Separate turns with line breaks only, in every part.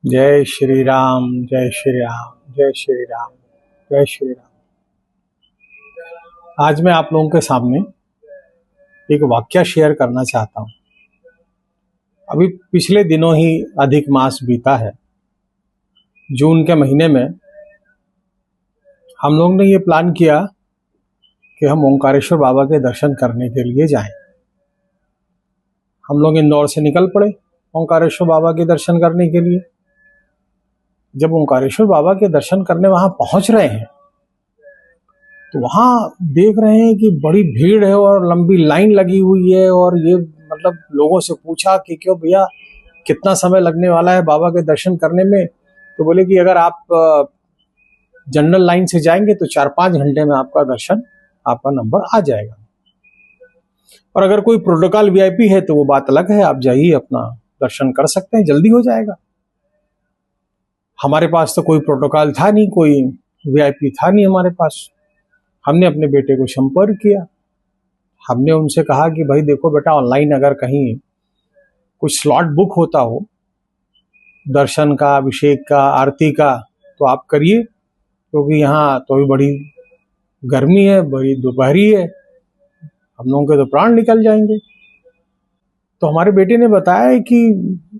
जय श्री राम, जय श्री राम, जय श्री राम, जय श्री राम। आज मैं आप लोगों के सामने एक वाक्य शेयर करना चाहता हूँ। अभी पिछले दिनों ही अधिक मास बीता है। जून के महीने में हम लोग ने ये प्लान किया कि हम ओंकारेश्वर बाबा के दर्शन करने के लिए जाएं। हम लोग इंदौर से निकल पड़े ओंकारेश्वर बाबा के दर्शन करने के लिए। जब ओंकारेश्वर बाबा के दर्शन करने वहां पहुंच रहे हैं तो वहां देख रहे हैं कि बड़ी भीड़ है और लंबी लाइन लगी हुई है। और ये मतलब लोगों से पूछा कि क्यों भैया कितना समय लगने वाला है बाबा के दर्शन करने में। तो बोले कि अगर आप जनरल लाइन से जाएंगे तो 4-5 घंटे में आपका दर्शन, आपका नंबर आ जाएगा। और अगर कोई प्रोटोकॉल वीआईपी है तो वो बात अलग है, आप जाइए अपना दर्शन कर सकते हैं, जल्दी हो जाएगा। हमारे पास तो कोई प्रोटोकॉल था नहीं, कोई वीआईपी था नहीं हमारे पास। हमने अपने बेटे को संपर्क किया। हमने उनसे कहा कि भाई देखो बेटा, ऑनलाइन अगर कहीं कुछ स्लॉट बुक होता हो दर्शन का, अभिषेक का, आरती का, तो आप करिए, क्योंकि यहाँ तो भी बड़ी गर्मी है, बड़ी दोपहरी है, हम लोगों के तो प्राण निकल जाएंगे। तो हमारे बेटे ने बताया कि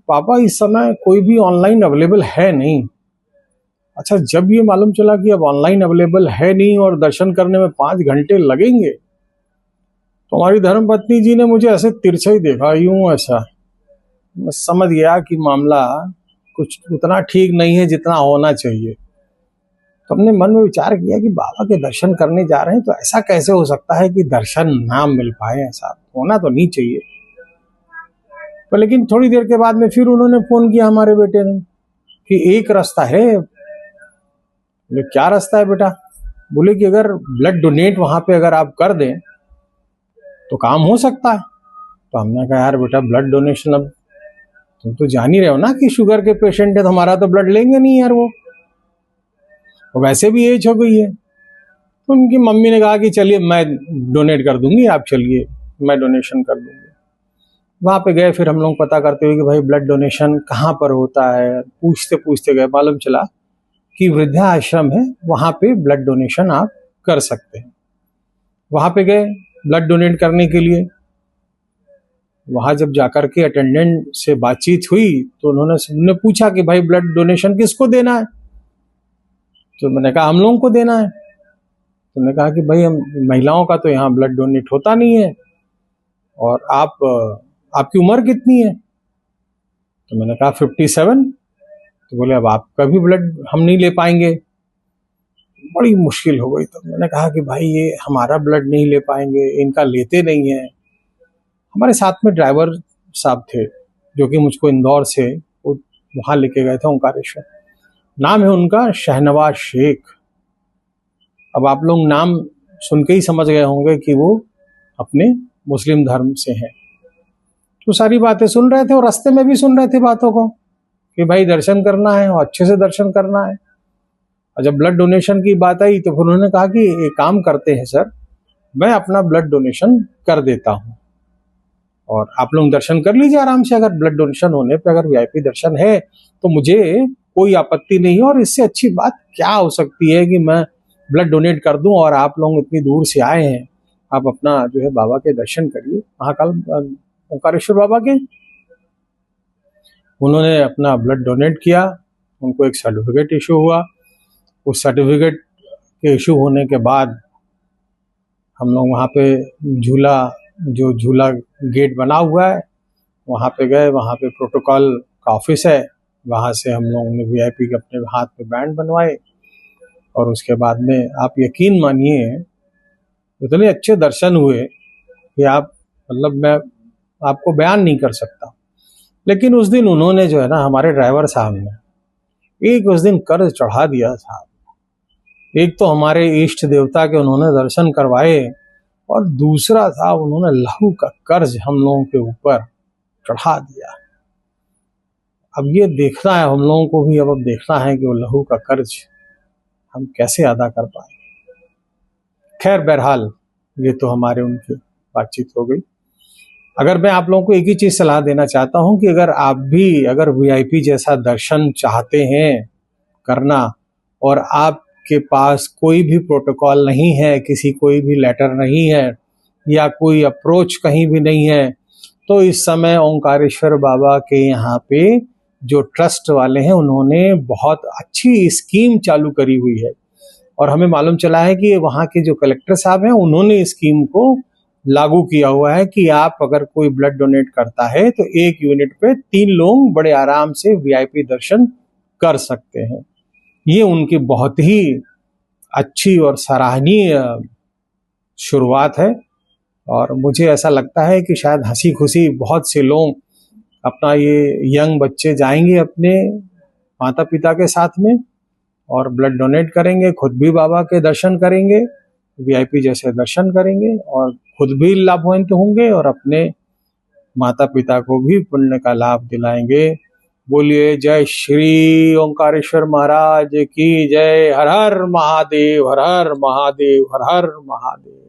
पापा इस समय कोई भी ऑनलाइन अवेलेबल है नहीं। अच्छा, जब ये मालूम चला कि अब ऑनलाइन अवेलेबल है नहीं और दर्शन करने में 5 घंटे लगेंगे, तो हमारी धर्मपत्नी जी ने मुझे ऐसे तिरछे ही देखा, यूं ऐसा। मैं समझ गया कि मामला कुछ उतना ठीक नहीं है जितना होना चाहिए। तो हमने मन में विचार किया कि बाबा के दर्शन करने जा रहे हैं तो ऐसा कैसे हो सकता है कि दर्शन ना मिल पाए, ऐसा होना तो नहीं चाहिए। पर लेकिन थोड़ी देर के बाद में फिर उन्होंने फोन किया हमारे बेटे ने कि एक रास्ता है। बोले क्या रास्ता है बेटा? बोले कि अगर ब्लड डोनेट वहां पे अगर आप कर दें तो काम हो सकता है। तो हमने कहा यार बेटा, ब्लड डोनेशन, अब तुम तो जान ही रहे हो ना कि शुगर के पेशेंट है तो हमारा तो ब्लड लेंगे नहीं यार वो, और वैसे भी एज हो गई है। तो उनकी मम्मी ने कहा कि चलिए मैं डोनेट कर दूंगी, आप चलिए मैं डोनेशन कर दूंगी। वहां पे गए, फिर हम लोग पता करते हुए कि भाई ब्लड डोनेशन कहाँ पर होता है, पूछते पूछते गए, मालूम चला कि वृद्धा आश्रम है, वहां पे ब्लड डोनेशन आप कर सकते हैं। वहां पे गए ब्लड डोनेट करने के लिए। वहां जब जाकर के अटेंडेंट से बातचीत हुई तो उन्होंने पूछा कि भाई ब्लड डोनेशन किसको देना है? तो मैंने कहा हम लोगों को देना है। तो मैंने कहा कि भाई हम महिलाओं का तो यहाँ ब्लड डोनेट होता नहीं है, और आपकी उम्र कितनी है? तो मैंने कहा 57। तो बोले अब आपका भी ब्लड हम नहीं ले पाएंगे। बड़ी मुश्किल हो गई। तो मैंने कहा कि भाई ये हमारा ब्लड नहीं ले पाएंगे, इनका लेते नहीं है। हमारे साथ में ड्राइवर साहब थे जो कि मुझको इंदौर से वहां लेके गए थे ओंकारेश्वर। नाम है उनका शहनवाज शेख। अब आप लोग नाम सुन के ही समझ गए होंगे कि वो अपने मुस्लिम धर्म से हैं। तो सारी बातें सुन रहे थे और रास्ते में भी सुन रहे थे बातों को कि भाई दर्शन करना है और अच्छे से दर्शन करना है। और जब ब्लड डोनेशन की बात आई तो फिर उन्होंने कहा कि एक काम करते हैं सर, मैं अपना ब्लड डोनेशन कर देता हूँ और आप लोग दर्शन कर लीजिए आराम से। अगर ब्लड डोनेशन होने पे अगर वीआईपी दर्शन है तो मुझे कोई आपत्ति नहीं है, और इससे अच्छी बात क्या हो सकती है कि मैं ब्लड डोनेट कर दूं और आप लोग इतनी दूर से आए हैं, आप अपना जो है बाबा के दर्शन करिए, महाकाल ओंकारेश्वर बाबा के। उन्होंने अपना ब्लड डोनेट किया, उनको एक सर्टिफिकेट इशू हुआ। उस सर्टिफिकेट के इशू होने के बाद हम लोग वहाँ पे झूला गेट बना हुआ है, वहाँ पे गए। वहाँ पे प्रोटोकॉल का ऑफिस है, वहाँ से हम लोगों ने वीआईपी के अपने हाथ में बैंड बनवाए। और उसके बाद में आप यकीन मानिए इतने अच्छे दर्शन हुए कि आप मतलब मैं आपको बयान नहीं कर सकता। लेकिन उस दिन उन्होंने जो है ना, हमारे ड्राइवर साहब ने एक उस दिन कर्ज चढ़ा दिया था। एक तो हमारे इष्ट देवता के उन्होंने दर्शन करवाए, और दूसरा था उन्होंने लहू का कर्ज हम लोगों के ऊपर चढ़ा दिया। अब ये देखना है हम लोगों को भी, अब देखना है कि वो लहू का कर्ज हम कैसे अदा कर पाएंगे। खैर बहरहाल ये तो हमारे उनकी बातचीत हो गई। अगर मैं आप लोगों को एक ही चीज सलाह देना चाहता हूं कि अगर आप भी अगर वीआईपी जैसा दर्शन चाहते हैं करना और आपके पास कोई भी प्रोटोकॉल नहीं है, किसी कोई भी लेटर नहीं है या कोई अप्रोच कहीं भी नहीं है, तो इस समय ओंकारेश्वर बाबा के यहाँ पे जो ट्रस्ट वाले हैं उन्होंने बहुत अच्छी स्कीम चालू करी हुई है और हमें मालूम चला है कि वहाँ के जो कलेक्टर साहब हैं उन्होंने इस स्कीम को लागू किया हुआ है कि आप अगर कोई ब्लड डोनेट करता है तो 1 यूनिट पे 3 लोग बड़े आराम से वीआईपी दर्शन कर सकते हैं। ये उनकी बहुत ही अच्छी और सराहनीय शुरुआत है और मुझे ऐसा लगता है कि शायद हंसी खुशी बहुत से लोग अपना ये यंग बच्चे जाएंगे अपने माता पिता के साथ में और ब्लड डोनेट करेंगे, खुद भी बाबा के दर्शन करेंगे, वीआईपी जैसे दर्शन करेंगे और खुद भी लाभान्वित होंगे और अपने माता पिता को भी पुण्य का लाभ दिलाएंगे। बोलिए जय श्री ओंकारेश्वर महाराज की जय। हर हर महादेव, हर हर महादेव, हर हर महादेव।